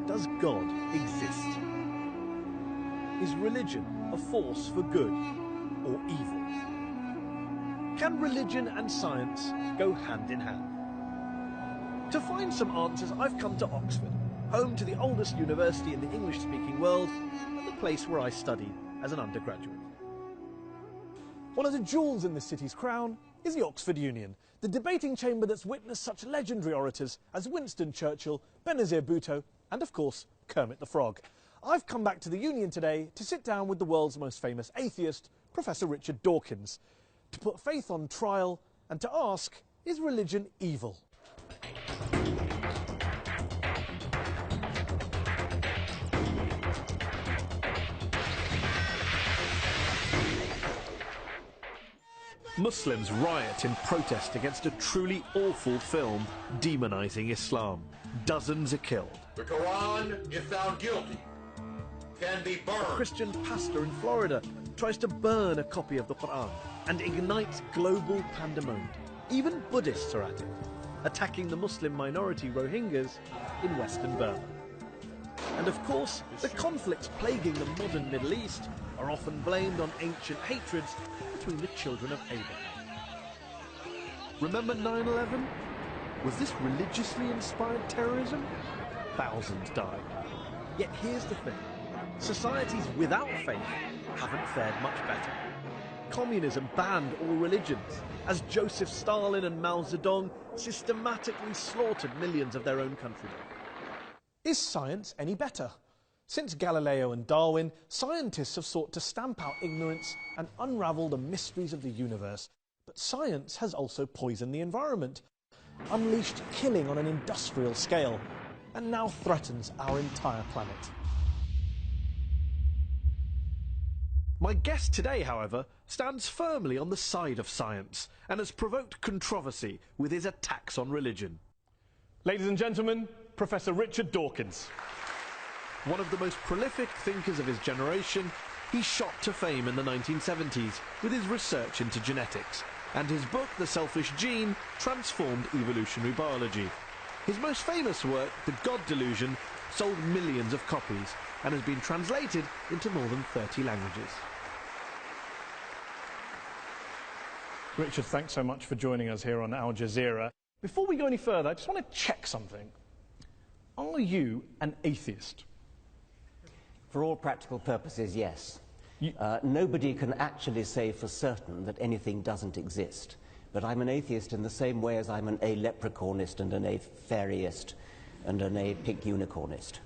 Does God exist? Is religion a force for good or evil? Can religion and science go hand in hand? To find some answers, I've come to Oxford, home to the oldest university in the English-speaking world and the place where I studied as an undergraduate. One of the jewels in the city's crown is the Oxford Union, the debating chamber that's witnessed such legendary orators as Winston Churchill, Benazir Bhutto and, of course, Kermit the Frog. I've come back to the Union today to sit down with the world's most famous atheist, Professor Richard Dawkins, to put faith on trial and to ask, is religion evil? Muslims riot in protest against a truly awful film demonising Islam. Dozens are killed. The Quran, if found guilty, can be burned. A Christian pastor in Florida tries to burn a copy of the Quran and ignites global pandemonium. Even Buddhists are at it, attacking the Muslim minority Rohingyas in Western Burma. And of course, the conflicts plaguing the modern Middle East are often blamed on ancient hatreds between the children of Abraham. Remember 9/11? Was this religiously inspired terrorism? Thousands died. Yet here's the thing. Societies without faith haven't fared much better. Communism banned all religions, as Joseph Stalin and Mao Zedong systematically slaughtered millions of their own countrymen. Is science any better? Since Galileo and Darwin, scientists have sought to stamp out ignorance and unravel the mysteries of the universe. But science has also poisoned the environment, unleashed killing on an industrial scale, and now threatens our entire planet. My guest today, however, stands firmly on the side of science and has provoked controversy with his attacks on religion. Ladies and gentlemen, Professor Richard Dawkins. One of the most prolific thinkers of his generation, he shot to fame in the 1970s with his research into genetics, and his book, The Selfish Gene, transformed evolutionary biology. His most famous work, The God Delusion, sold millions of copies and has been translated into more than 30 languages. Richard, thanks so much for joining us here on Al Jazeera. Before we go any further, I just want to check something. Are you an atheist? For all practical purposes, yes. Nobody can actually say for certain that anything doesn't exist. But I'm an atheist in the same way as I'm an a-leprechaunist and an a-fairyist and an a-pink unicornist.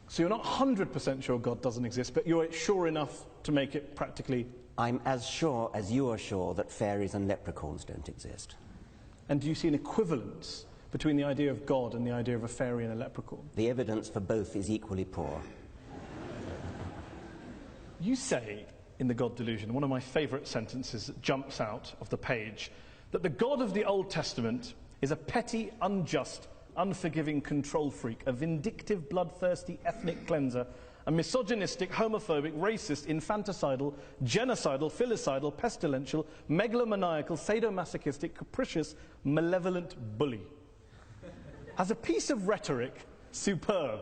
So you're not 100% sure God doesn't exist, but you're sure enough to make it practically... I'm as sure as you are sure that fairies and leprechauns don't exist. And do you see an equivalence between the idea of God and the idea of a fairy and a leprechaun? The evidence for both is equally poor. You say in The God Delusion, one of my favourite sentences that jumps out of the page, that the God of the Old Testament is a petty, unjust, unforgiving control freak, a vindictive, bloodthirsty ethnic cleanser, a misogynistic, homophobic, racist, infanticidal, genocidal, filicidal, pestilential, megalomaniacal, sadomasochistic, capricious, malevolent bully. As a piece of rhetoric, superb.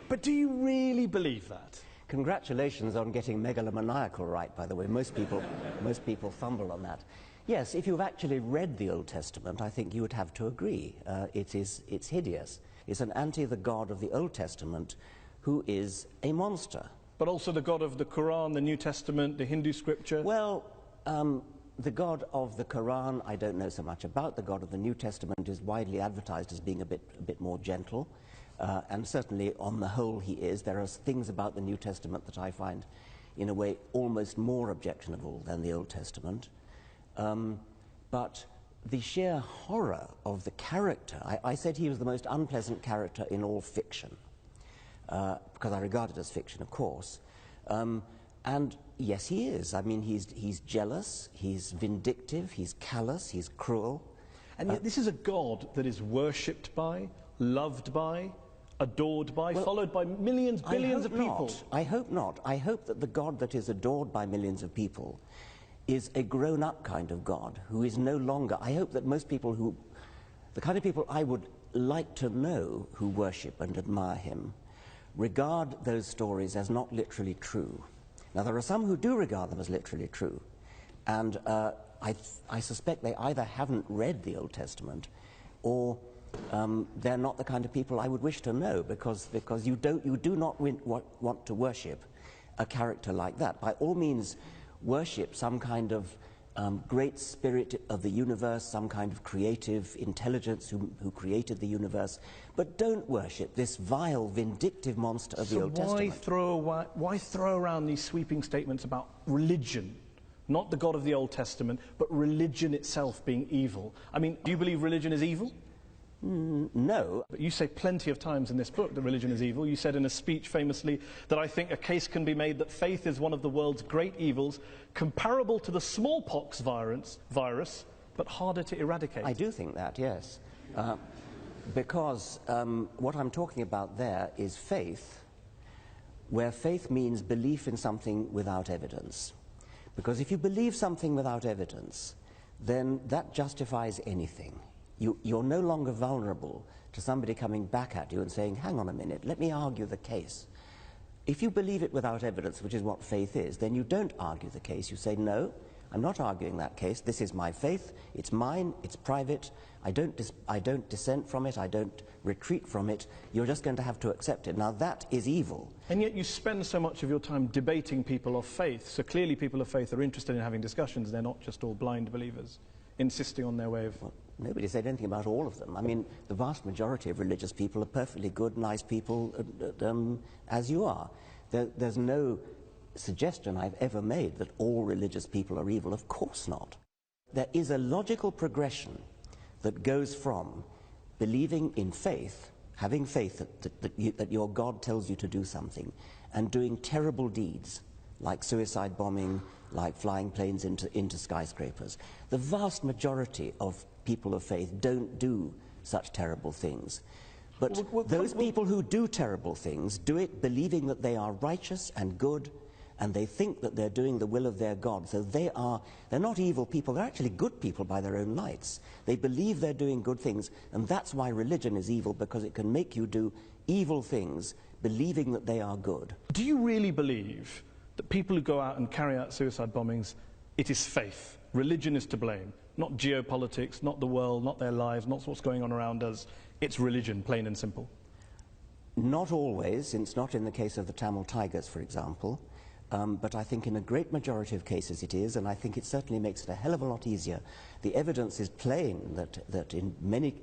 But do you really believe that? Congratulations on getting megalomaniacal right, by the way. Most people fumble on that. Yes, if you've actually read the Old Testament, I think you would have to agree. It's hideous. It's an the God of the Old Testament who is a monster. But also the God of the Quran, the New Testament, the Hindu scripture? Well, the God of the Quran, I don't know so much about. The God of the New Testament is widely advertised as being a bit more gentle. And certainly, on the whole, he is. There are things about the New Testament that I find, in a way, almost more objectionable than the Old Testament. But the sheer horror of the character, I said he was the most unpleasant character in all fiction, because I regard it as fiction, of course. And yes, he is. I mean, he's jealous, he's vindictive, he's callous, he's cruel. And yet this is a God that is worshipped by, loved by, adored by, well, followed by millions, billions of people. I hope not. I hope that the God that is adored by millions of people is a grown-up kind of God who is no longer... I hope that most people who... The kind of people I would like to know who worship and admire him regard those stories as not literally true. Now, there are some who do regard them as literally true, and I suspect they either haven't read the Old Testament or they're not the kind of people I would wish to know, because you do not want to worship a character like that. By all means, worship some kind of great spirit of the universe, some kind of creative intelligence who created the universe, but don't worship this vile, vindictive monster of the Old Testament. Why throw around these sweeping statements about religion? Not the God of the Old Testament, but religion itself being evil. I mean, do you believe religion is evil? No. But you say plenty of times in this book that religion is evil. You said in a speech famously that I think a case can be made that faith is one of the world's great evils, comparable to the smallpox virus, but harder to eradicate. I do think that, yes. Because what I'm talking about there is faith, where faith means belief in something without evidence. Because if you believe something without evidence, then that justifies anything. You're no longer vulnerable to somebody coming back at you and saying, hang on a minute, let me argue the case. If you believe it without evidence, which is what faith is, then you don't argue the case. You say, no, I'm not arguing that case. This is my faith. It's mine. It's private. I don't dissent from it. I don't retreat from it. You're just going to have to accept it. Now, that is evil. And yet you spend so much of your time debating people of faith. So clearly people of faith are interested in having discussions. They're not just all blind believers, insisting on their way of... Well, nobody said anything about all of them. I mean, the vast majority of religious people are perfectly good, nice people, as you are. There's no suggestion I've ever made that all religious people are evil. Of course not. There is a logical progression that goes from believing in faith, having faith that your God tells you to do something, and doing terrible deeds, like suicide bombing, like flying planes into skyscrapers. The vast majority of people of faith don't do such terrible things. But those people who do terrible things do it believing that they are righteous and good, and they think that they're doing the will of their God. So they're not evil people, they're actually good people by their own lights. They believe they're doing good things, and that's why religion is evil, because it can make you do evil things believing that they are good. Do you really believe that people who go out and carry out suicide bombings, it is faith? Religion is to blame, not geopolitics, not the world, not their lives, not what's going on around us. It's religion, plain and simple. Not always. It's not in the case of the Tamil Tigers, for example. But I think in a great majority of cases it is, and I think it certainly makes it a hell of a lot easier. The evidence is plain that in many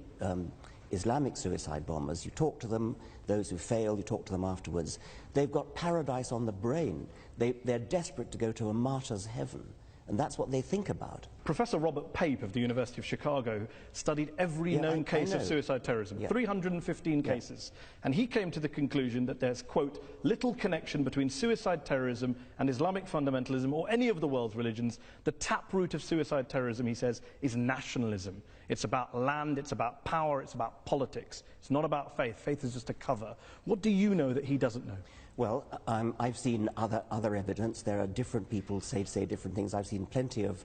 Islamic suicide bombers, you talk to them, those who fail, you talk to them afterwards, they've got paradise on the brain. They're desperate to go to a martyr's heaven, and that's what they think about. Professor Robert Pape of the University of Chicago studied every known case of suicide terrorism, 315 cases, and he came to the conclusion that there's, quote, little connection between suicide terrorism and Islamic fundamentalism or any of the world's religions. The taproot of suicide terrorism, he says, is nationalism. It's about land, it's about power, it's about politics. It's not about faith. Faith is just a cover. What do you know that he doesn't know? Well, I've seen other evidence. There are different people say different things. I've seen plenty of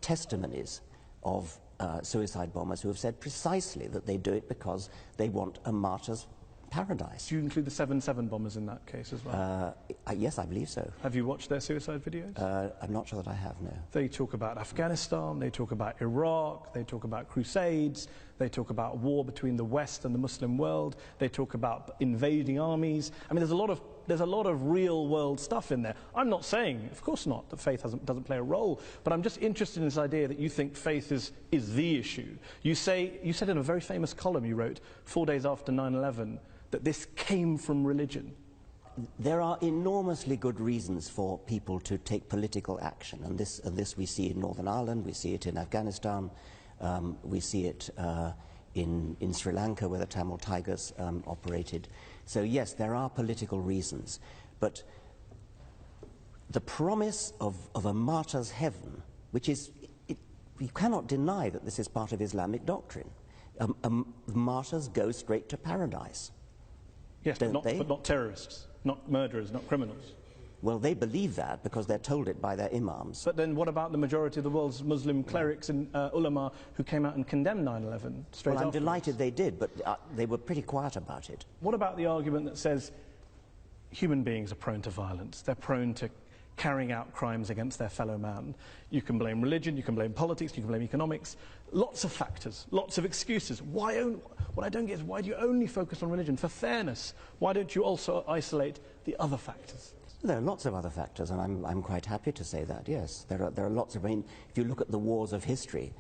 testimonies of suicide bombers who have said precisely that they do it because they want a martyr's paradise. Do you include the 7/7 bombers in that case as well? Yes, I believe so. Have you watched their suicide videos? I'm not sure that I have, no. They talk about Afghanistan, they talk about Iraq, they talk about crusades, they talk about war between the West and the Muslim world, they talk about invading armies. I mean, there's a lot of real world stuff in there. I'm not saying, of course not, that faith doesn't play a role, but I'm just interested in this idea that you think faith is the issue. You said in a very famous column you wrote 4 days after 9/11 that this came from religion. There are enormously good reasons for people to take political action, and this we see in Northern Ireland, we see it in Afghanistan, we see it in Sri Lanka, where the Tamil Tigers operated. So yes, there are political reasons, but the promise of a martyr's heaven, which is, you cannot deny that this is part of Islamic doctrine. Martyrs go straight to paradise. Yes, but not terrorists, not murderers, not criminals. Well, they believe that because they're told it by their imams. But then what about the majority of the world's Muslim clerics and ulama who came out and condemned 9/11 straight Well, I'm afterwards? delighted they did, but they were pretty quiet about it. What about the argument that says human beings are prone to violence, they're prone to carrying out crimes against their fellow man? You can blame religion, you can blame politics, you can blame economics, lots of factors, lots of excuses. What I don't get is, why do you only focus on religion? For fairness, why don't you also isolate the other factors? There are lots of other factors, and I'm quite happy to say that, yes. There are lots of, I mean, if you look at the wars of history,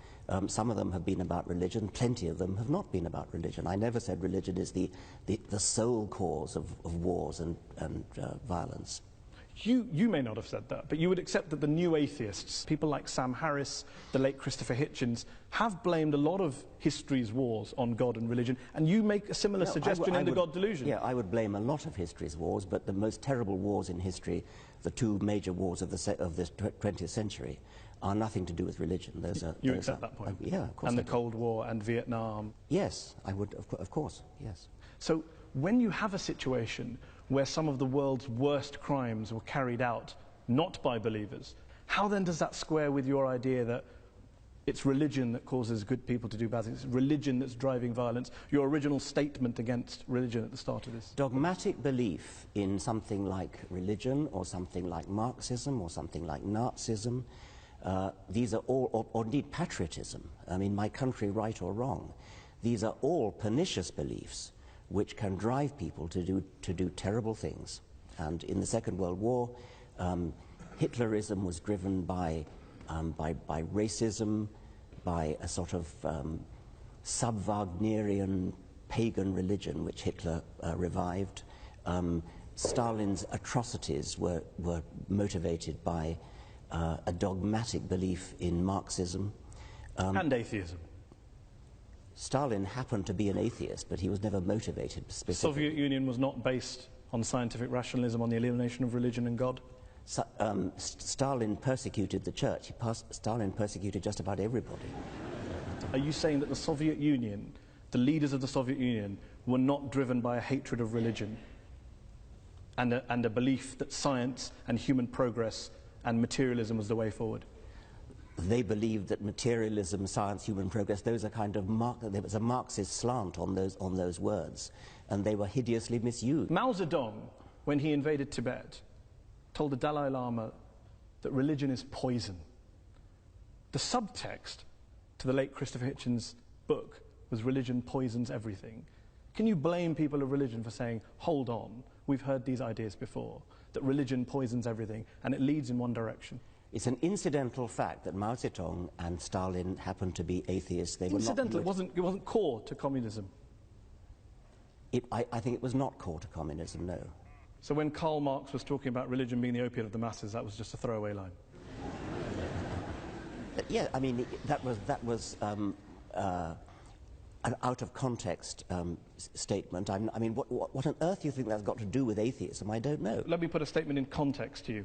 some of them have been about religion, plenty of them have not been about religion. I never said religion is the sole cause of wars and violence. You may not have said that, but you would accept that the new atheists, people like Sam Harris, the late Christopher Hitchens, have blamed a lot of history's wars on God and religion, and you make a similar suggestion in The God Delusion. Yeah, I would blame a lot of history's wars, but the most terrible wars in history, the two major wars of the 20th century, are nothing to do with religion. You accept that point? Yeah, of course. And the Cold War and Vietnam? Yes, I would, of course, yes. So when you have a situation where some of the world's worst crimes were carried out not by believers, how then does that square with your idea that it's religion that causes good people to do bad things, it's religion that's driving violence, your original statement against religion at the start of this? Dogmatic belief in something like religion or something like Marxism or something like Nazism, these are all, or indeed patriotism, I mean, my country right or wrong, these are all pernicious beliefs which can drive people to do terrible things. And in the Second World War, Hitlerism was driven by racism, by a sort of sub-Wagnerian pagan religion which Hitler revived. Stalin's atrocities were motivated by a dogmatic belief in Marxism. And atheism. Stalin happened to be an atheist, but he was never motivated The specifically. Soviet Union was not based on scientific rationalism, on the elimination of religion and God? Stalin persecuted the church. Stalin persecuted just about everybody. Are you saying that the Soviet Union, the leaders of the Soviet Union, were not driven by a hatred of religion and a belief that science and human progress and materialism was the way forward? They believed that materialism, science, human progress, those are kind of there was a Marxist slant on those words, and they were hideously misused. Mao Zedong, when he invaded Tibet, told the Dalai Lama that religion is poison. The subtext to the late Christopher Hitchens' book was religion poisons everything. Can you blame people of religion for saying, hold on, we've heard these ideas before, that religion poisons everything and it leads in one direction? It's an incidental fact that Mao Zedong and Stalin happened to be atheists. They Incidental, were not, it wasn't core to communism. I think it was not core to communism, no. So when Karl Marx was talking about religion being the opiate of the masses, that was just a throwaway line? Yeah, I mean, that was an out-of-context statement. I mean, what on earth do you think that's got to do with atheism? I don't know. Let me put a statement in context to you.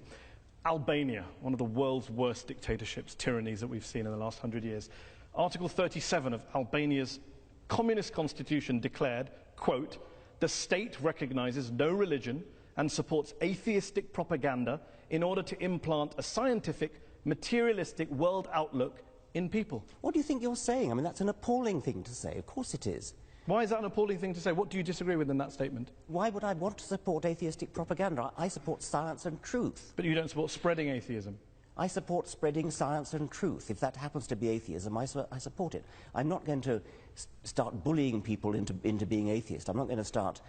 Albania, one of the world's worst dictatorships, tyrannies that we've seen in the last 100 years. Article 37 of Albania's communist constitution declared, quote, "The state recognizes no religion and supports atheistic propaganda in order to implant a scientific, materialistic world outlook in people." What do you think you're saying? I mean, that's an appalling thing to say. Of course it is. Why is that an appalling thing to say? What do you disagree with in that statement? Why would I want to support atheistic propaganda? I support science and truth. But you don't support spreading atheism. I support spreading science and truth. If that happens to be atheism, I support it. I'm not going to start bullying people into being atheist. I'm not going to start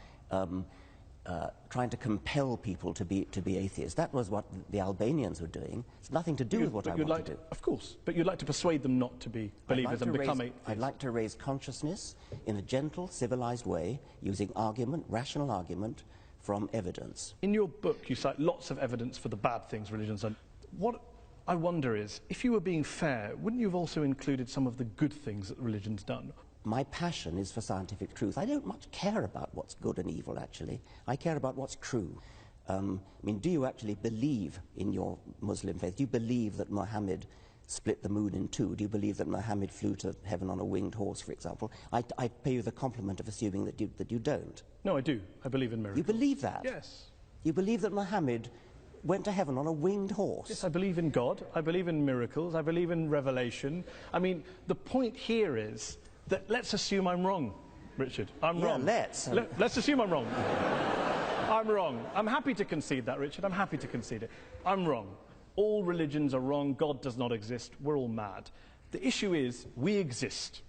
trying to compel people to be atheists. That was what the Albanians were doing. It's nothing to do with what I want to do. Of course, but you'd like to persuade them not to be believers and become atheists. I'd like to raise consciousness in a gentle, civilized way, using argument, rational argument, from evidence. In your book, you cite lots of evidence for the bad things religion's done. What I wonder is, if you were being fair, wouldn't you have also included some of the good things that religion's done? My passion is for scientific truth. I don't much care about what's good and evil, actually. I care about what's true. I mean, do you actually believe in your Muslim faith? Do you believe that Muhammad split the moon in two? Do you believe that Muhammad flew to heaven on a winged horse, for example? I pay you the compliment of assuming that you don't. No, I do. I believe in miracles. You believe that? Yes. You believe that Muhammad went to heaven on a winged horse. Yes, I believe in God. I believe in miracles. I believe in revelation. I mean, the point here is that let's assume I'm wrong, Richard. I'm wrong. Let's. Let's assume I'm wrong. I'm wrong. I'm happy to concede that, Richard. I'm happy to concede it. I'm wrong. All religions are wrong. God does not exist. We're all mad. The issue is we exist.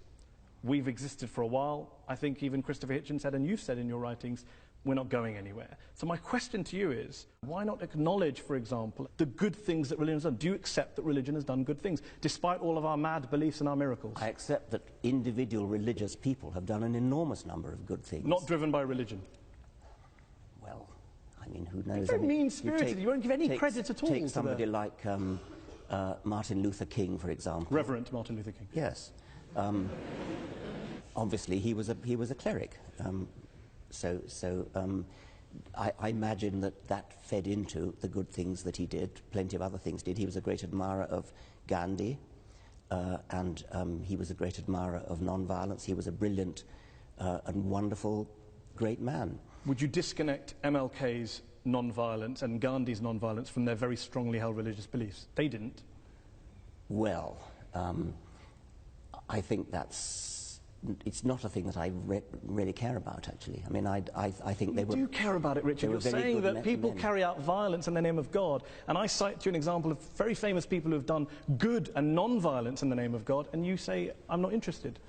We've existed for a while. I think even Christopher Hitchens said, and you've said in your writings, we're not going anywhere. So my question to you is, why not acknowledge, for example, the good things that religion has done? Do you accept that religion has done good things, despite all of our mad beliefs and our miracles? I accept that individual religious people have done an enormous number of good things. Not driven by religion? Well, I mean, who knows? You're very mean-spirited. You won't give any credit at all. Take somebody like Martin Luther King, for example. Reverend Martin Luther King. Yes. Obviously, he was a cleric. I imagine that fed into the good things that he did. Plenty of other things did. He was a great admirer of Gandhi, and he was a great admirer of non-violence. He was a brilliant and wonderful, great man. Would you disconnect MLK's non-violence and Gandhi's non-violence from their very strongly held religious beliefs? They didn't. Well, I think it's not a thing that I really care about, actually. I mean, I think they were... You do care about it, Richard. You're saying that people carry out violence in the name of God, and I cite you an example of very famous people who have done good and non-violence in the name of God, and you say, I'm not interested.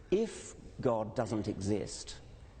If God doesn't exist,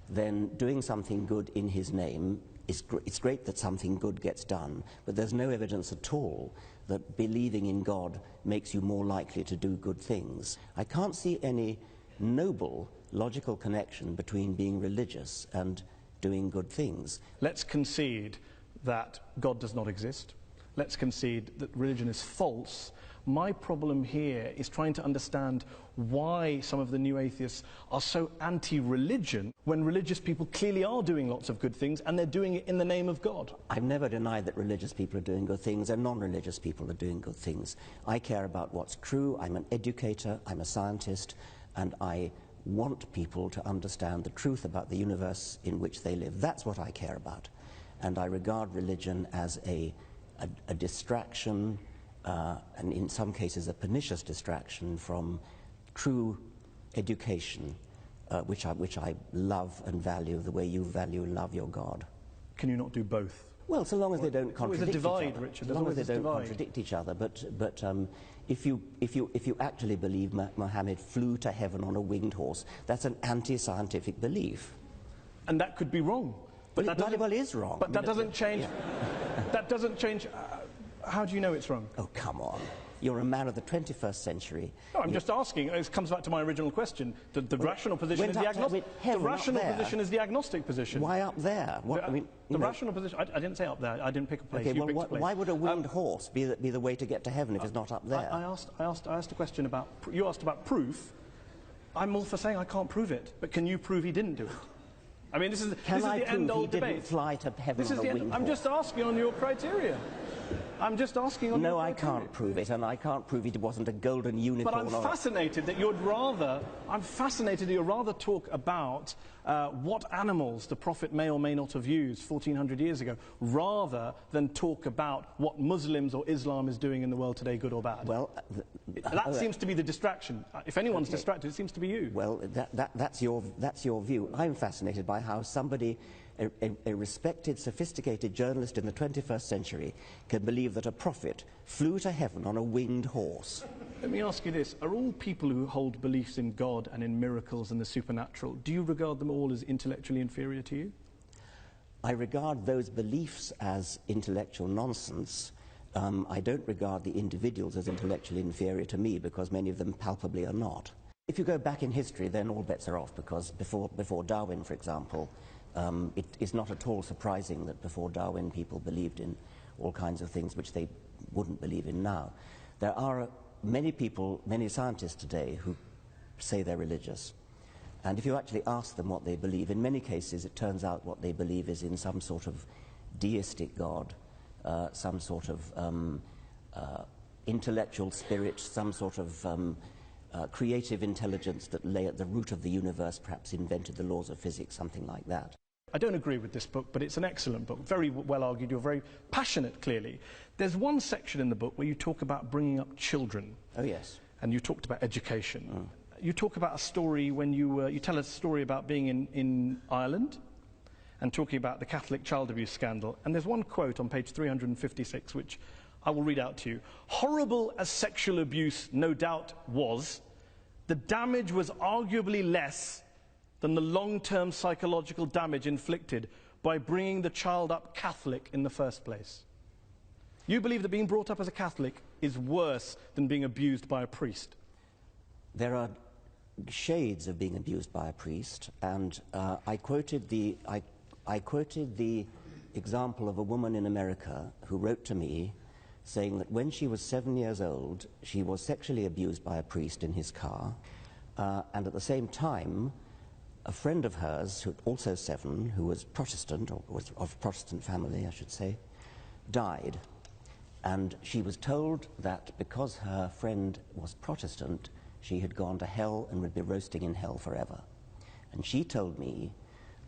then doing something good in his name it's great that something good gets done, but there's no evidence at all that believing in God makes you more likely to do good things. I can't see any noble, logical connection between being religious and doing good things. Let's concede that God does not exist. Let's concede that religion is false. My problem here is trying to understand why some of the new atheists are so anti-religion when religious people clearly are doing lots of good things and they're doing it in the name of God. I've never denied that religious people are doing good things and non-religious people are doing good things. I care about what's true. I'm an educator, I'm a scientist, and I want people to understand the truth about the universe in which they live. That's what I care about. And I regard religion as a distraction, and in some cases a pernicious distraction from true education, which I love and value the way you value and love your God. Can you not do both? Well, so long as they don't contradict each other. Richard. As long as they don't contradict each other. But if you actually believe Muhammad flew to heaven on a winged horse, that's an anti-scientific belief. And that could be wrong. But that bloody well is wrong. But that doesn't change. Yeah. That doesn't change. How do you know it's wrong? Oh, come on. You're a man of the 21st century. No, I'm just asking. It comes back to my original question. The rational position is the agnostic. The rational position is the agnostic position. Why up there? What, I mean, the rational position. I didn't say up there. I didn't pick a place. Okay, you well, picked a place. why would a winged horse be the way to get to heaven if it's not up there? I asked a question about. You asked about proof. I'm all for saying I can't prove it, but can you prove he didn't do it? I mean, this is the end-old debate. He didn't fly to heaven on a winged horse? I'm just asking on your criteria. I'm just asking on your criteria. No, I can't prove it, and I can't prove it wasn't a golden unicorn. But I'm fascinated that you're rather talk about what animals the Prophet may or may not have used 1400 years ago, rather than talk about what Muslims or Islam is doing in the world today, good or bad. Well, that seems to be the distraction. If anyone's distracted, it seems to be you. Well, that's your view. I'm fascinated by how somebody, a respected, sophisticated journalist in the 21st century, can believe that a prophet flew to heaven on a winged horse. Let me ask you this. Are all people who hold beliefs in God and in miracles and the supernatural, do you regard them all as intellectually inferior to you? I regard those beliefs as intellectual nonsense. I don't regard the individuals as intellectually inferior to me, because many of them palpably are not. If you go back in history, then all bets are off, because before Darwin, for example, it is not at all surprising that before Darwin people believed in all kinds of things which they wouldn't believe in now. There are many people, many scientists today who say they're religious. And if you actually ask them what they believe, in many cases it turns out what they believe is in some sort of deistic God, some sort of intellectual spirit, some sort of creative intelligence that lay at the root of the universe, perhaps invented the laws of physics, something like that. I don't agree with this book, but it's an excellent book, very well argued. You're very passionate, clearly. There's one section in the book where you talk about bringing up children. Oh, yes. And you talked about education. You talk about a story when you tell a story about being in Ireland and talking about the Catholic child abuse scandal. And there's one quote on page 356, which I will read out to you. Horrible as sexual abuse no doubt was, the damage was arguably less than the long-term psychological damage inflicted by bringing the child up Catholic in the first place. You believe that being brought up as a Catholic is worse than being abused by a priest? There are shades of being abused by a priest, and I quoted the example of a woman in America who wrote to me saying that when she was 7 years old, she was sexually abused by a priest in his car, and at the same time, a friend of hers, who also 7, who was Protestant, or was of Protestant family, I should say, died. And she was told that because her friend was Protestant, she had gone to hell and would be roasting in hell forever. And she told me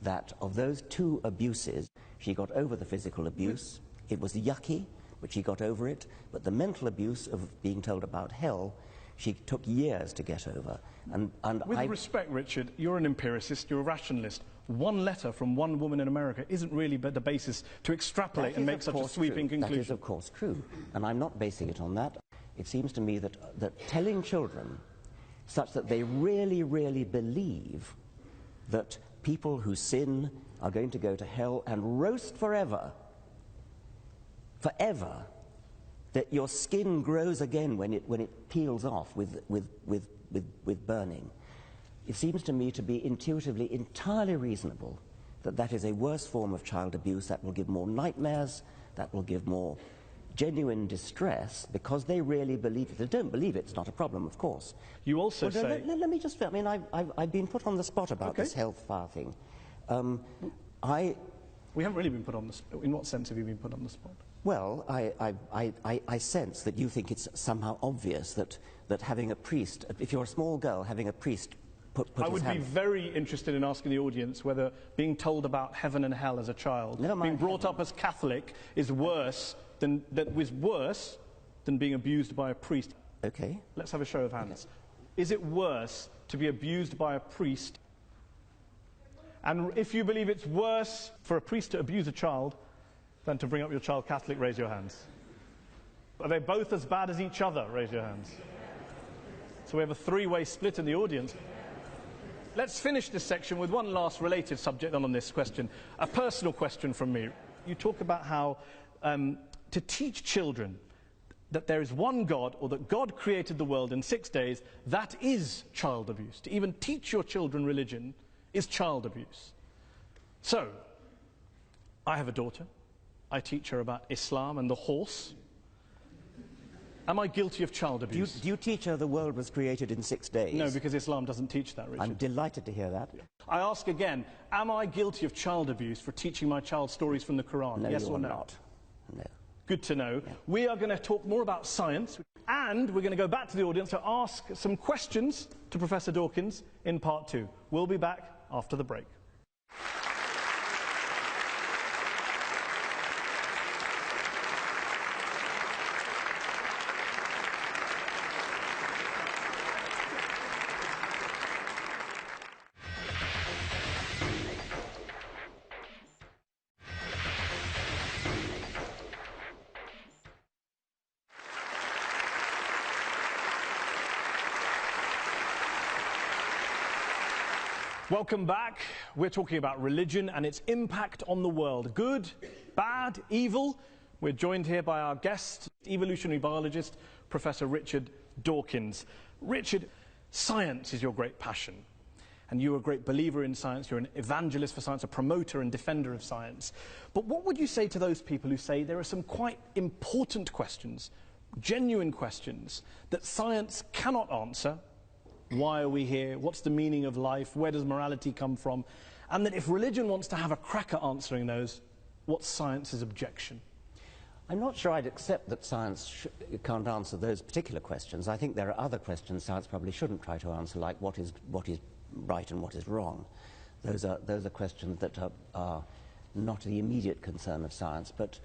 that of those 2 abuses, she got over the physical abuse. It was yucky, but she got over it. But the mental abuse of being told about hell, she took years to get over. And with respect, Richard, you're an empiricist, you're a rationalist. One letter from one woman in America isn't really the basis to extrapolate and make such a sweeping conclusion. That is, of course, true. And I'm not basing it on that. It seems to me that telling children such that they really, really believe that people who sin are going to go to hell and roast forever, that your skin grows again when it peels off with burning. It seems to me to be intuitively entirely reasonable that that is a worse form of child abuse, that will give more nightmares, that will give more genuine distress, because they really believe it. If they don't believe it, it's not a problem, of course. You also say... Let me just... I mean, I've been put on the spot about this health fire thing. We haven't really been put on the spot. In what sense have you been put on the spot? Well, I sense that you think it's somehow obvious that having a priest, if you're a small girl, having a priest put I would be very interested in asking the audience whether being told about heaven and hell as a child, being brought up as Catholic, is worse than being abused by a priest. Okay. Let's have a show of hands. Okay. Is it worse to be abused by a priest? And if you believe it's worse for a priest to abuse a child than to bring up your child Catholic, raise your hands. Are they both as bad as each other? Raise your hands. So we have a 3-way split in the audience. Let's finish this section with one last related subject on this question, a personal question from me. You talk about how to teach children that there is one God, or that God created the world in 6 days, that is child abuse. To even teach your children religion is child abuse. So, I have a daughter. I teach her about Islam and the horse. Am I guilty of child abuse? Do you teach her the world was created in 6 days? No, because Islam doesn't teach that, Richard. I'm delighted to hear that. I ask again, am I guilty of child abuse for teaching my child stories from the Quran? No, yes or no? Not. No. Good to know. Yeah. We are going to talk more about science, and we're going to go back to the audience to ask some questions to Professor Dawkins in part 2. We'll be back after the break. Welcome back. We're talking about religion and its impact on the world. Good, bad, evil. We're joined here by our guest, evolutionary biologist, Professor Richard Dawkins. Richard, science is your great passion. And you're a great believer in science. You're an evangelist for science, a promoter and defender of science. But what would you say to those people who say there are some quite important questions, genuine questions, that science cannot answer? Why are we here? What's the meaning of life? Where does morality come from? And that if religion wants to have a crack at answering those, what's science's objection? I'm not sure I'd accept that science can't answer those particular questions. I think there are other questions science probably shouldn't try to answer, like what is right and what is wrong. Those are questions that are not the immediate concern of science. But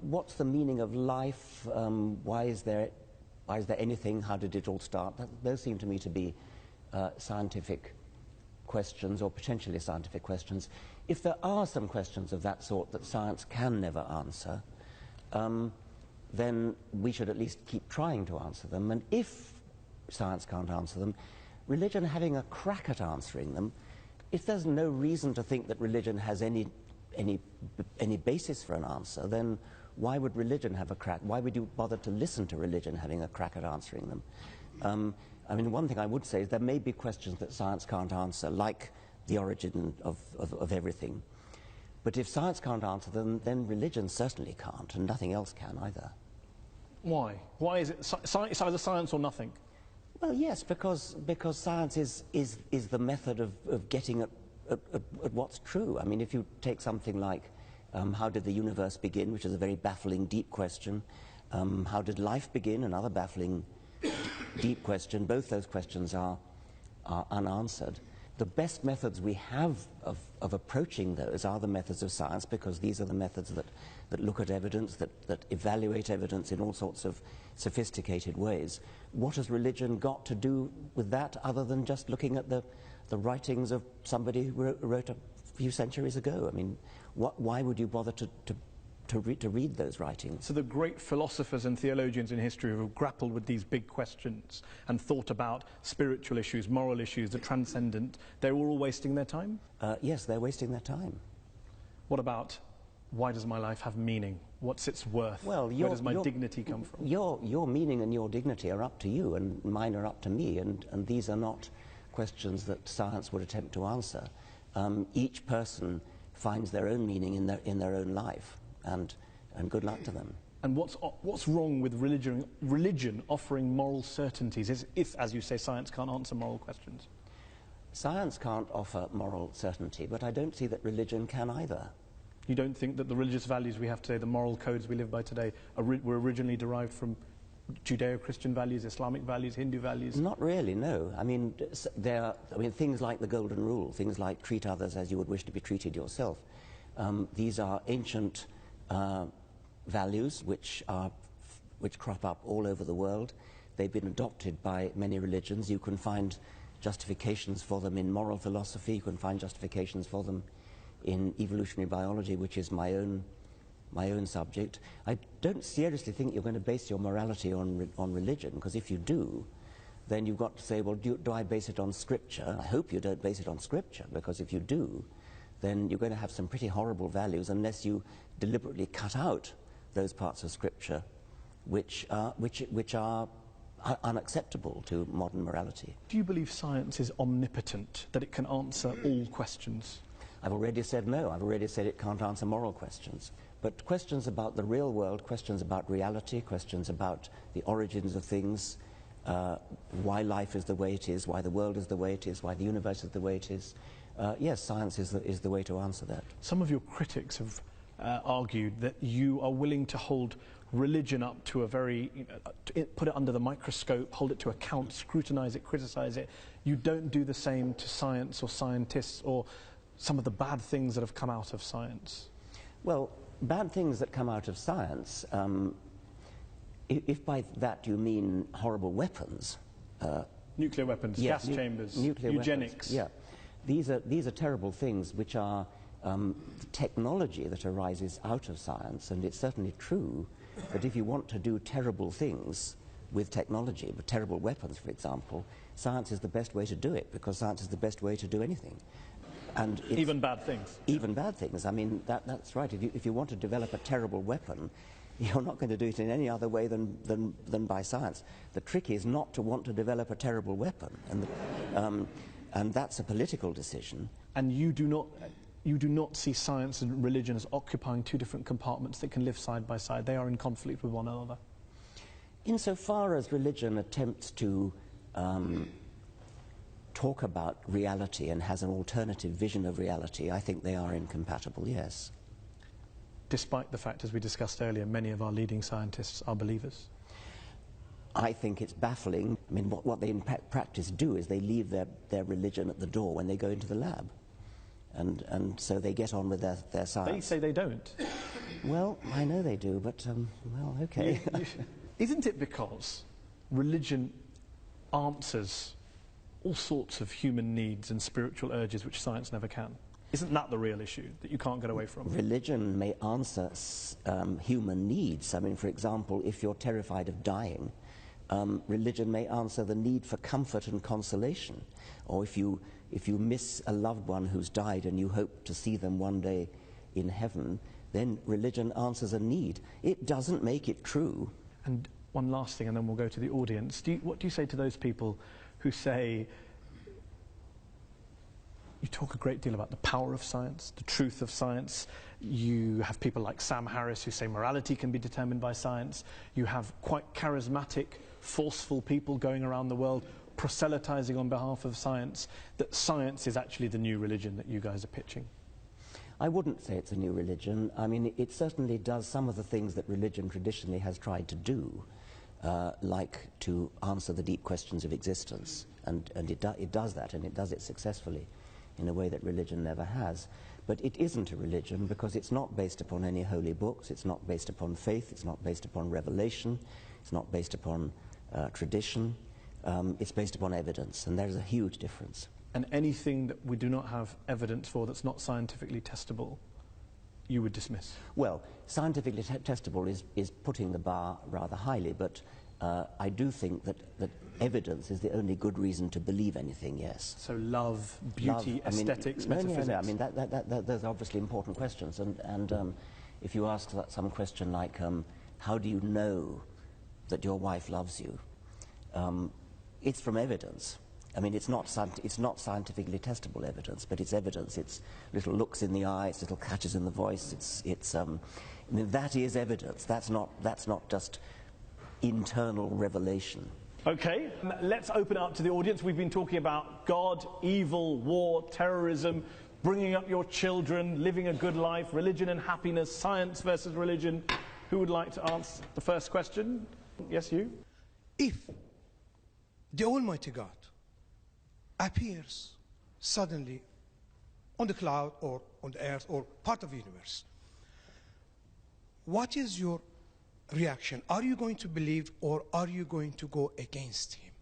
what's the meaning of life? Why is there anything? How did it all start? Those seem to me to be scientific questions, or potentially scientific questions. If there are some questions of that sort that science can never answer, then we should at least keep trying to answer them. And if science can't answer them, religion having a crack at answering them, if there's no reason to think that religion has any basis for an answer, then why would religion have a crack? Why would you bother to listen to religion having a crack at answering them? I mean, one thing I would say is there may be questions that science can't answer, like the origin of everything. But if science can't answer them, then religion certainly can't, and nothing else can either. Why? Why is it it's either science or nothing? Well, yes, because science is the method of getting at what's true. I mean, if you take something like how did the universe begin, which is a very baffling, deep question. How did life begin? Another baffling, deep question. Both those questions are unanswered. The best methods we have of approaching those are the methods of science, because these are the methods that look at evidence, that evaluate evidence in all sorts of sophisticated ways. What has religion got to do with that, other than just looking at the writings of somebody who wrote a few centuries ago? I mean, why would you bother to read those writings? So the great philosophers and theologians in history who have grappled with these big questions and thought about spiritual issues, moral issues, the transcendent, they're all wasting their time? Yes, they're wasting their time. What about, why does my life have meaning? What's its worth? Well, where does my dignity come from? Your meaning and your dignity are up to you, and mine are up to me, and these are not questions that science would attempt to answer. Each person finds their own meaning in their own life, and good luck to them. And what's wrong with religion offering moral certainties if, as you say, science can't answer moral questions? Science can't offer moral certainty, but I don't see that religion can either. You don't think that the religious values we have today, the moral codes we live by today, were originally derived from Judeo-Christian values, Islamic values, Hindu values? Not really, no. I mean, things like the Golden Rule, things like treat others as you would wish to be treated yourself. These are ancient values which crop up all over the world. They've been adopted by many religions. You can find justifications for them in moral philosophy. You can find justifications for them in evolutionary biology, which is my own subject. I don't seriously think you're going to base your morality on religion, because if you do, then you've got to say, well, do I base it on Scripture? I hope you don't base it on Scripture, because if you do, then you're going to have some pretty horrible values unless you deliberately cut out those parts of Scripture which are unacceptable to modern morality. Do you believe science is omnipotent, that it can answer all questions? I've already said no. I've already said it can't answer moral questions. But questions about the real world, questions about reality, questions about the origins of things, why life is the way it is, why the world is the way it is, why the universe is the way it is, yes, science is the way to answer that. Some of your critics have argued that you are willing to hold religion up to a very, put it under the microscope, hold it to account, scrutinize it, criticize it. You don't do the same to science or scientists or some of the bad things that have come out of science. Well, bad things that come out of science, if by that you mean horrible weapons. Nuclear weapons, yes, gas chambers, nuclear eugenics. Weapons, yeah. These are terrible things which are technology that arises out of science, and it's certainly true that if you want to do terrible things with technology, with terrible weapons, for example, science is the best way to do it, because science is the best way to do anything. And even bad things. Even bad things. I mean, that's right. If you want to develop a terrible weapon, you're not going to do it in any other way than by science. The trick is not to want to develop a terrible weapon, and that's a political decision. And you do not see science and religion as occupying two different compartments that can live side by side. They are in conflict with one another. Insofar as religion attempts to talk about reality and has an alternative vision of reality, I think they are incompatible, yes. Despite the fact, as we discussed earlier, many of our leading scientists are believers? I think it's baffling. I mean, what they in practice do is they leave their religion at the door when they go into the lab. and so they get on with their science. They say they don't. Well, I know they do, but, well, okay. Isn't it because religion answers all sorts of human needs and spiritual urges which science never can? Isn't that the real issue that you can't get away from? Religion may answer human needs. I mean, for example, if you're terrified of dying, religion may answer the need for comfort and consolation. Or if you miss a loved one who's died and you hope to see them one day in heaven, then religion answers a need. It doesn't make it true. And one last thing, and then we'll go to the audience. What do you say to those people who say, you talk a great deal about the power of science, the truth of science. You have people like Sam Harris who say morality can be determined by science. You have quite charismatic, forceful people going around the world proselytizing on behalf of science, that science is actually the new religion that you guys are pitching. I wouldn't say it's a new religion. I mean, it certainly does some of the things that religion traditionally has tried to do, like to answer the deep questions of existence. And it does that, and it does it successfully in a way that religion never has. But it isn't a religion because it's not based upon any holy books, it's not based upon faith, it's not based upon revelation, it's not based upon tradition, it's based upon evidence, and there's a huge difference. And anything that we do not have evidence for that's not scientifically testable, you would dismiss? Well, scientifically testable is putting the bar rather highly, but I do think that evidence is the only good reason to believe anything, yes. So love, beauty, aesthetics, metaphysics? No, I mean, those are obviously important questions, and if you ask some question like, how do you know that your wife loves you? It's from evidence. I mean, it's not scientifically testable evidence, but it's evidence. It's little looks in the eye, it's little catches in the voice. I mean, that is evidence. That's not just internal revelation. Okay, let's open it up to the audience. We've been talking about God, evil, war, terrorism, bringing up your children, living a good life, religion and happiness, science versus religion. Who would like to answer the first question? Yes, you? If the Almighty God appears suddenly on the cloud or on the earth or part of the universe, what is your reaction? Are you going to believe or are you going to go against him?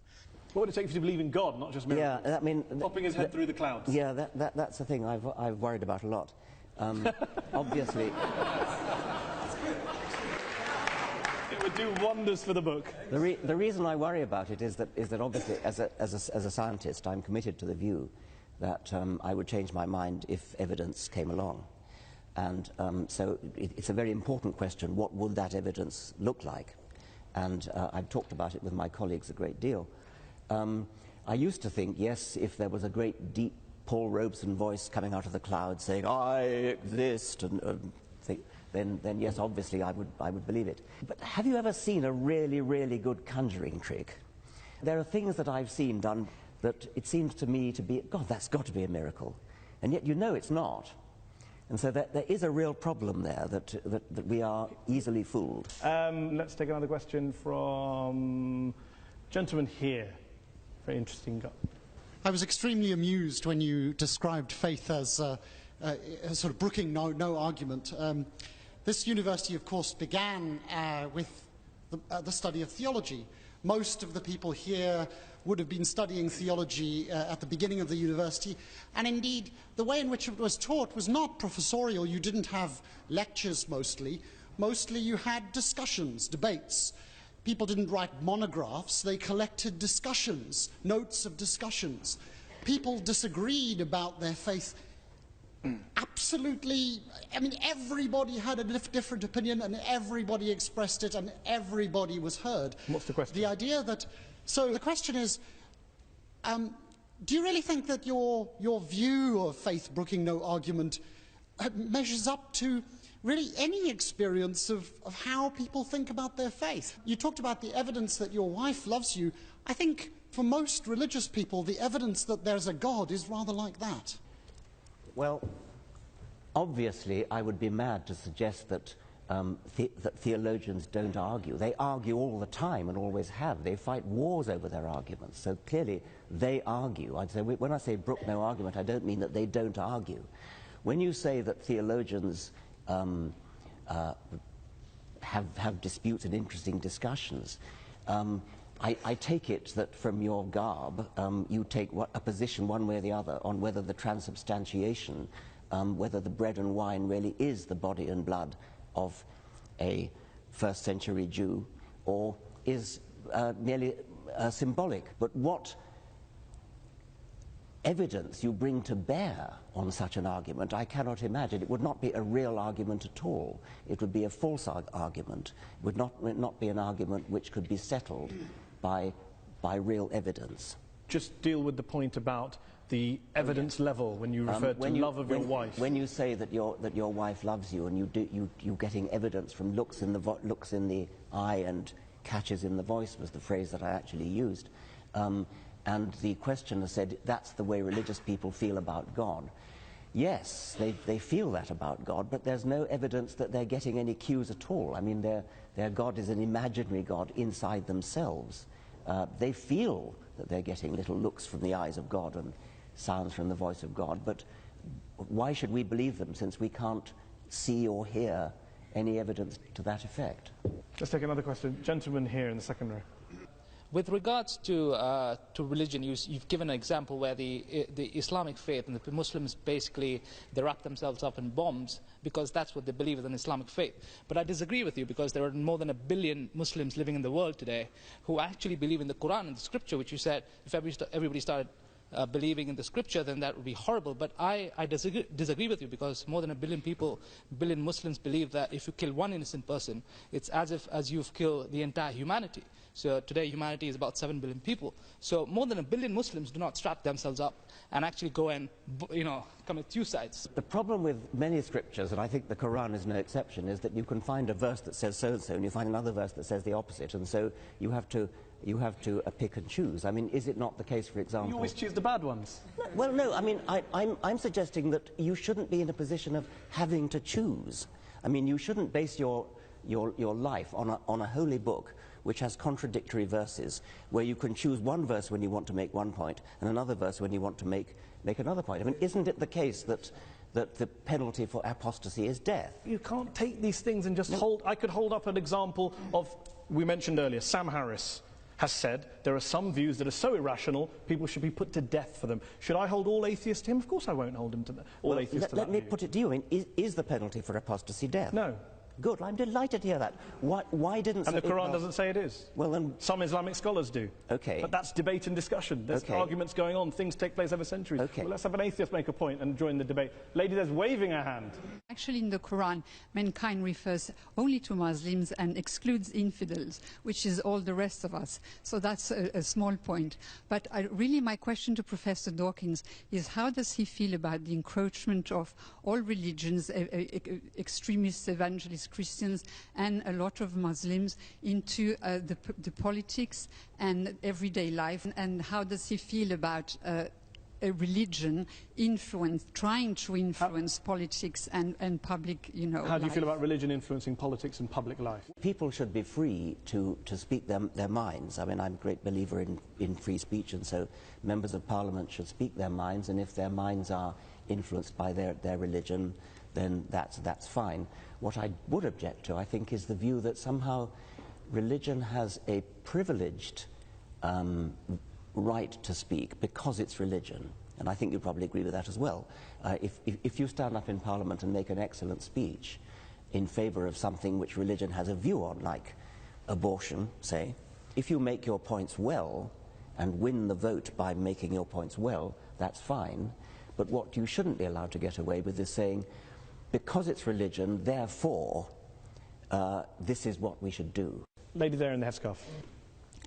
What would it take for you to believe in God, not just miracles? Yeah, I mean, popping his head through the clouds. Yeah, that's the thing I've worried about a lot. Obviously, it would do wonders for the book. The reason I worry about it is that obviously, as a scientist, I'm committed to the view that I would change my mind if evidence came along. And so it's a very important question. What would that evidence look like? And I've talked about it with my colleagues a great deal. I used to think, yes, if there was a great deep Paul Robeson voice coming out of the clouds saying, I exist, then yes, obviously I would believe it. But have you ever seen a really, really good conjuring trick? There are things that I've seen done that it seems to me to be, God, that's got to be a miracle. And yet you know it's not. And so there is a real problem there that we are easily fooled. Let's take another question from gentleman here. Very interesting guy. I was extremely amused when you described faith as sort of brooking no argument. This university, of course, began with the study of theology. Most of the people here would have been studying theology at the beginning of the university, and indeed the way in which it was taught was not professorial. You didn't have lectures mostly. Mostly you had discussions, debates. People didn't write monographs, they collected discussions, notes of discussions. People disagreed about their faith. Absolutely, I mean, everybody had a different opinion and everybody expressed it and everybody was heard. What's the question? The idea that, so the question is, do you really think that your view of faith brooking no argument measures up to really any experience of how people think about their faith? You talked about the evidence that your wife loves you. I think for most religious people, the evidence that there's a God is rather like that. Well, obviously, I would be mad to suggest that that theologians don't argue. They argue all the time and always have. They fight wars over their arguments. So clearly they argue. I'd say, when I say brook no argument, I don't mean that they don't argue. When you say that theologians have disputes and interesting discussions, I take it that from your garb you take a position one way or the other on whether the transubstantiation, whether the bread and wine really is the body and blood of a first century Jew or is merely symbolic. But what evidence you bring to bear on such an argument, I cannot imagine. It would not be a real argument at all. It would be a false argument. It would not be an argument which could be settled by real evidence. Just deal with the point about the evidence level when you refer to love of your wife. When you say that your wife loves you, and you're getting evidence from looks in the eye and catches in the voice was the phrase that I actually used, and the questioner said that's the way religious people feel about God. Yes, they feel that about God, but there's no evidence that they're getting any cues at all. I mean, their God is an imaginary God inside themselves. They feel that they're getting little looks from the eyes of God and sounds from the voice of God, but why should we believe them since we can't see or hear any evidence to that effect? Let's take another question. Gentleman here in the second row. With regards to religion, you've given an example where the Islamic faith and the Muslims basically they wrap themselves up in bombs because that's what they believe is an Islamic faith. But I disagree with you because there are more than 1 billion Muslims living in the world today who actually believe in the Quran and the Scripture, which you said if everybody started believing in the Scripture, then that would be horrible. But I disagree with you because more than 1 billion people, 1 billion Muslims believe that if you kill one innocent person, it's as you've killed the entire humanity. So today humanity is about 7 billion people. So more than 1 billion Muslims do not strap themselves up and actually go and commit suicides. The problem with many scriptures, and I think the Quran is no exception, is that you can find a verse that says so-and-so and you find another verse that says the opposite, and so you have to pick and choose. I mean, is it not the case, for example... You always choose the bad ones. Well, no, I mean, I'm suggesting that you shouldn't be in a position of having to choose. I mean, you shouldn't base your life on a holy book which has contradictory verses, where you can choose one verse when you want to make one point and another verse when you want to make another point. I mean, isn't it the case that the penalty for apostasy is death? You can't take these things and just hold... I could hold up an example of, we mentioned earlier, Sam Harris has said there are some views that are so irrational, people should be put to death for them. Should I hold all atheists to him? Of course I won't hold him to all atheists to that Let me put it to you. I mean, is the penalty for apostasy death? No. Good, I'm delighted to hear that. Why didn't... And the Quran doesn't say it is. Well, then... Some Islamic scholars do. Okay. But that's debate and discussion. There's arguments going on. Things take place over centuries. Okay. Well, let's have an atheist make a point and join the debate. Lady there's waving her hand. Actually, in the Quran, mankind refers only to Muslims and excludes infidels, which is all the rest of us. So that's a small point. But really my question to Professor Dawkins is how does he feel about the encroachment of all religions, extremists, evangelists, Christians, and a lot of Muslims into the politics and everyday life? And how does he feel about a religion trying to influence politics and public, How do you feel about religion influencing politics and public life? People should be free to speak their minds. I mean, I'm a great believer in free speech, and so members of parliament should speak their minds, and if their minds are influenced by their religion, then that's fine. What I would object to, I think, is the view that somehow religion has a privileged right to speak because it's religion. And I think you probably agree with that as well. If you stand up in Parliament and make an excellent speech in favour of something which religion has a view on, like abortion, say, if you make your points well and win the vote by making your points well, that's fine. But what you shouldn't be allowed to get away with is saying, because it's religion, therefore, this is what we should do. Lady there in the headscarf.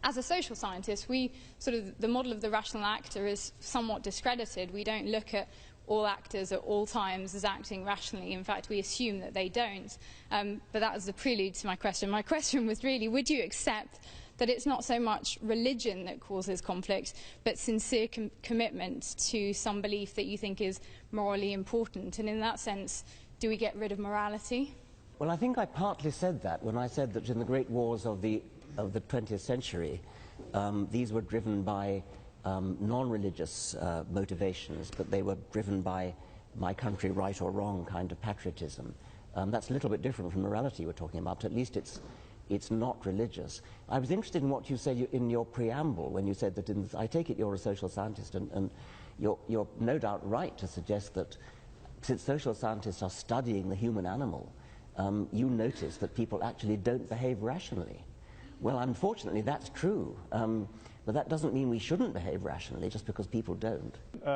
As a social scientist, the model of the rational actor is somewhat discredited. We don't look at all actors at all times as acting rationally. In fact, we assume that they don't. But that was the prelude to my question. My question was really, would you accept that it's not so much religion that causes conflict, but sincere commitment to some belief that you think is morally important? And in that sense, do we get rid of morality? Well, I think I partly said that when I said that in the great wars of the 20th century, these were driven by non-religious motivations, but they were driven by my country, right or wrong kind of patriotism. That's a little bit different from morality we're talking about. At least it's not religious. I was interested in what you said in your preamble when you said that I take it you're a social scientist, and you're no doubt right to suggest that since social scientists are studying the human animal, you notice that people actually don't behave rationally. Well, unfortunately, that's true. But that doesn't mean we shouldn't behave rationally just because people don't.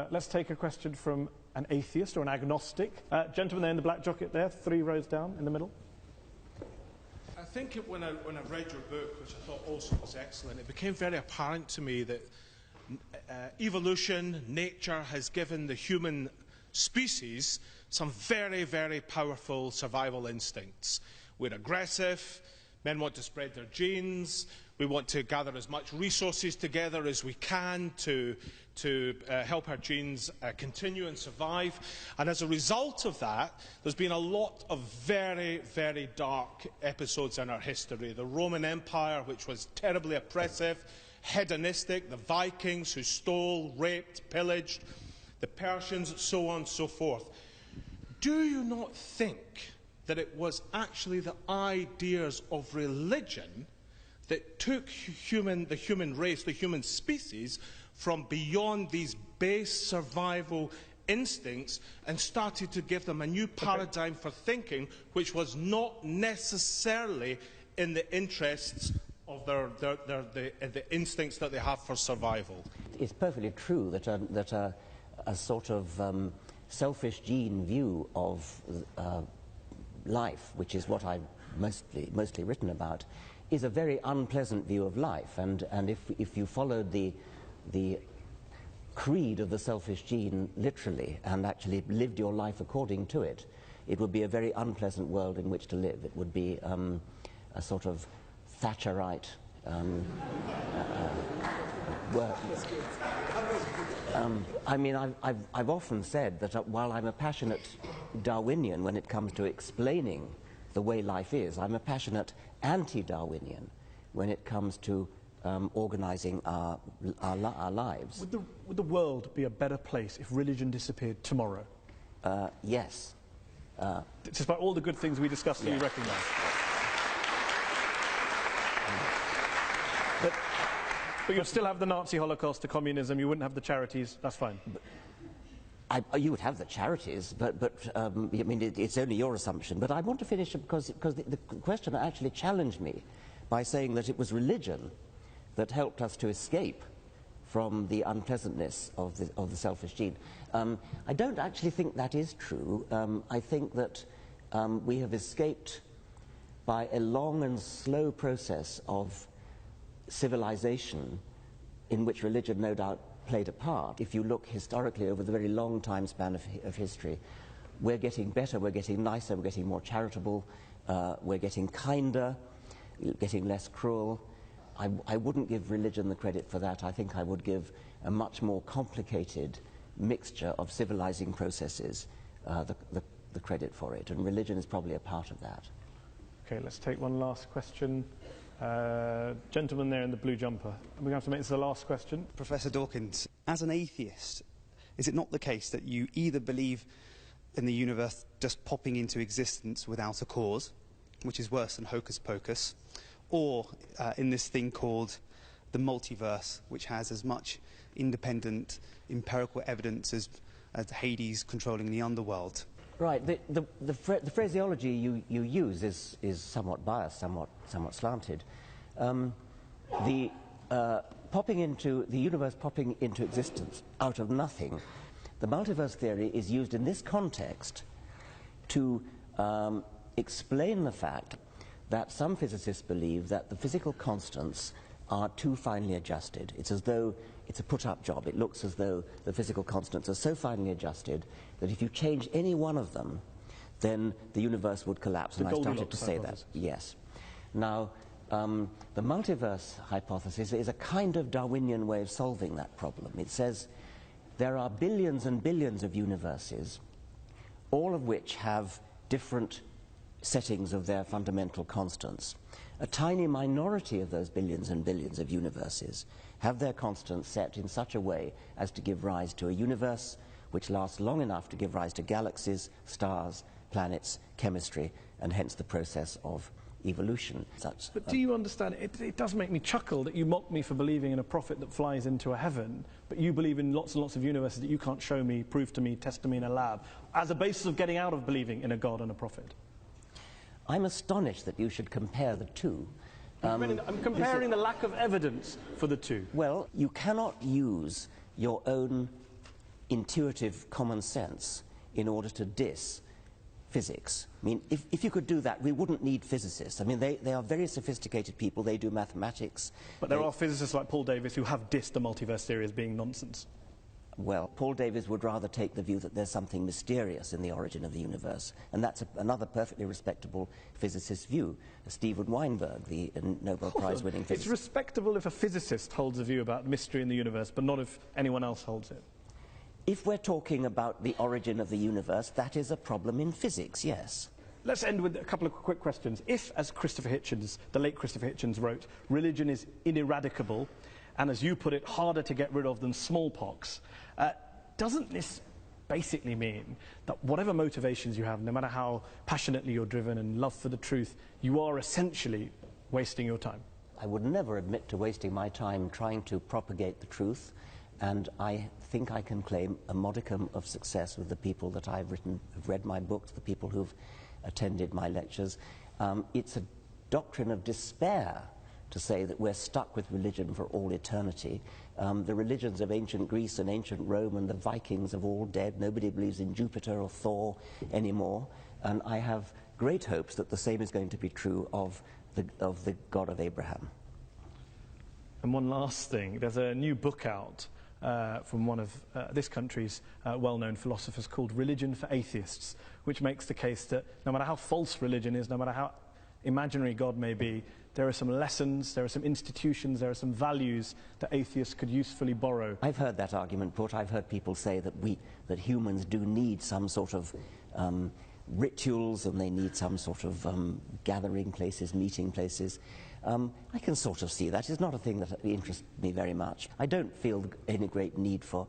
Let's take a question from an atheist or an agnostic. Gentleman there in the black jacket there, 3 rows down in the middle. I think when I read your book, which I thought also was excellent, it became very apparent to me that evolution, nature, has given the human species some very, very powerful survival instincts. We're aggressive, men want to spread their genes, we want to gather as much resources together as we can to help our genes continue and survive. And as a result of that, there's been a lot of very, very dark episodes in our history. The Roman Empire, which was terribly oppressive, hedonistic, the Vikings who stole, raped, pillaged, the Persians, so on and so forth. Do you not think that it was actually the ideas of religion that took the human race, the human species, from beyond these base survival instincts and started to give them a new paradigm for thinking, which was not necessarily in the interests of the instincts that they have for survival? It's perfectly true that a sort of selfish gene view of life, which is what I've mostly written about, is a very unpleasant view of life. And if you followed the creed of the selfish gene literally and actually lived your life according to it, it would be a very unpleasant world in which to live. It would be a sort of Thatcherite world. I mean, I've often said that while I'm a passionate Darwinian when it comes to explaining the way life is, I'm a passionate anti-Darwinian when it comes to organizing our lives. Would the world be a better place if religion disappeared tomorrow? Yes. Despite all the good things we discussed, you recognise? But you'd still have the Nazi Holocaust, the communism, you wouldn't have the charities, that's fine. You would have the charities, but I mean, it's only your assumption. But I want to finish because the question actually challenged me by saying that it was religion that helped us to escape from the unpleasantness of the selfish gene. I don't actually think that is true. I think that we have escaped by a long and slow process of civilization in which religion no doubt played a part. If you look historically over the very long time span of history, we're getting better, we're getting nicer, we're getting more charitable, we're getting kinder, getting less cruel. I wouldn't give religion the credit for that. I think I would give a much more complicated mixture of civilizing processes the credit for it, and religion is probably a part of that. Okay, let's take one last question. Gentleman there in the blue jumper. We're going to have to make this the last question. Professor Dawkins, as an atheist, is it not the case that you either believe in the universe just popping into existence without a cause, which is worse than hocus pocus, or in this thing called the multiverse, which has as much independent empirical evidence as Hades controlling the underworld? Right. The phraseology you use is somewhat biased, somewhat slanted. The universe popping into existence out of nothing, the multiverse theory is used in this context to explain the fact that some physicists believe that the physical constants are too finely adjusted. It's as though it's a put-up job. It looks as though the physical constants are so finely adjusted that if you change any one of them, then the universe would collapse. And I started to say that. Yes. Now, the multiverse hypothesis is a kind of Darwinian way of solving that problem. It says there are billions and billions of universes, all of which have different settings of their fundamental constants. A tiny minority of those billions and billions of universes have their constants set in such a way as to give rise to a universe which lasts long enough to give rise to galaxies, stars, planets, chemistry, and hence the process of evolution. But do you understand, it does make me chuckle that you mock me for believing in a prophet that flies into a heaven, but you believe in lots and lots of universes that you can't show me, prove to me, test to me in a lab, as a basis of getting out of believing in a God and a prophet. I'm astonished that you should compare the two. I'm comparing the lack of evidence for the two. Well, you cannot use your own intuitive common sense in order to diss physics. I mean, if you could do that, we wouldn't need physicists. I mean, they are very sophisticated people. They do mathematics. But there are physicists like Paul Davies who have dissed the multiverse theory as being nonsense. Well, Paul Davies would rather take the view that there's something mysterious in the origin of the universe, and that's another perfectly respectable physicist's view. Steven Weinberg, the Nobel Prize-winning physicist. It's respectable if a physicist holds a view about mystery in the universe, but not if anyone else holds it. If we're talking about the origin of the universe, that is a problem in physics, yes. Let's end with a couple of quick questions. If, as Christopher Hitchens, the late Christopher Hitchens wrote, religion is ineradicable, and as you put it, harder to get rid of than smallpox, doesn't this basically mean that whatever motivations you have, no matter how passionately you're driven and love for the truth, you are essentially wasting your time? I would never admit to wasting my time trying to propagate the truth, and I think I can claim a modicum of success with the people that I've read my books, the people who've attended my lectures. It's a doctrine of despair to say that we're stuck with religion for all eternity. The religions of ancient Greece and ancient Rome and the Vikings are all dead. Nobody believes in Jupiter or Thor anymore. And I have great hopes that the same is going to be true of the God of Abraham. And one last thing, there's a new book out from one of this country's well-known philosophers called Religion for Atheists, which makes the case that no matter how false religion is, no matter how imaginary God may be, there are some lessons, there are some institutions, there are some values that atheists could usefully borrow. I've heard that argument put. I've heard people say that humans do need some sort of rituals, and they need some sort of gathering places, meeting places. I can sort of see that. It's not a thing that interests me very much. I don't feel any great need for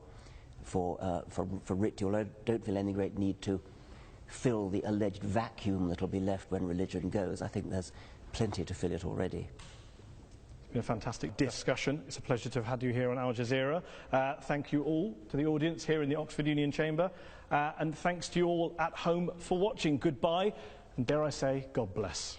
ritual. I don't feel any great need to fill the alleged vacuum that will be left when religion goes. I think there's plenty to fill it already. It's been a fantastic discussion. It's a pleasure to have had you here on Al Jazeera. Thank you all to the audience here in the Oxford Union Chamber, and thanks to you all at home for watching. Goodbye, and dare I say, God bless.